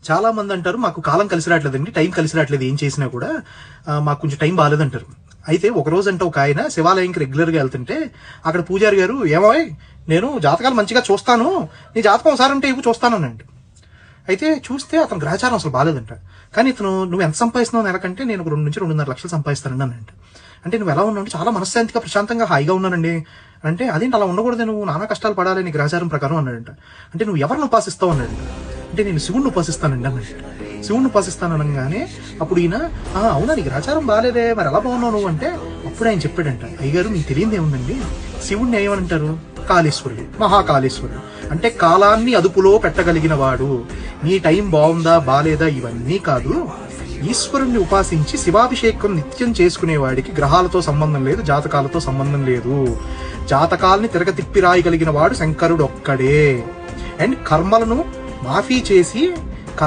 చాలా మంది అంటారు మాకు కాలం కలిసి రావట్లేదండి, టైం కలిసి రావట్లేదు, ఏం చేసినా కూడా మాకు కొంచెం టైం బాగాలేదంటారు. అయితే ఒక రోజు అంటే ఒక ఆయన శివాలయంకి రెగ్యులర్గా వెళ్తుంటే అక్కడ పూజారి గారు, ఏమో నేను జాతకాలు మంచిగా చూస్తాను, నీ జాతకం ఒకసారి ఉంటే ఇవి చూస్తానండి. అయితే చూస్తే అతను గ్రహచారం అసలు బాగాలేదంట. కానీ ఇతను నువ్వు ఎంత సంపాదిస్తున్నావు నెలకంటే నేను ఒక 2 నుంచి 2.5 లక్షలు సంపాదిస్తానండి అనంట. అంటే నువ్వు ఎలా ఉన్నావు అంటే చాలా మనశ్శాంతిగా ప్రశాంతంగా హాయిగా ఉన్నానండి అంటే, అదేంటి అలా ఉండకూడదు, నువ్వు నానా కష్టాలు పడాలి నీ గ్రహచారం ప్రకారం అన్నాడంట. అంటే నువ్వు ఎవరిని ఉపాసిస్తావు అన్నాడు. అంటే నేను శివుణ్ణి ఉపాసిస్తానండి అన్నాడు. శివుణ్ణి ఉపాసిస్తాను అనగానే అప్పుడు ఈయన, అవునా నీ గ్రహచారం బాగాలేదే, మరి ఎలా బాగున్నావు నువ్వు అంటే, అప్పుడు ఆయన చెప్పాడంట, అయ్యగారు మీకు తెలియదు ఏముందండి, శివుణ్ణి ఏమనంటారు, కాళేశ్వరుడు, మహాకాళేశ్వరుడు అంటే కాలాన్ని అదుపులో పెట్టగలిగిన వాడు. నీ టైం బాగుందా బాలేదా ఇవన్నీ కాదు, ఈశ్వరుణ్ణి ఉపాసించి శివాభిషేకం నిత్యం చేసుకునేవాడికి గ్రహాలతో సంబంధం లేదు, జాతకాలతో సంబంధం లేదు. జాతకాల్ని తిరగతిప్పి రాయగలిగిన వాడు శంకరుడు ఒక్కడే. అండ్ కర్మలను మాఫీ చేసి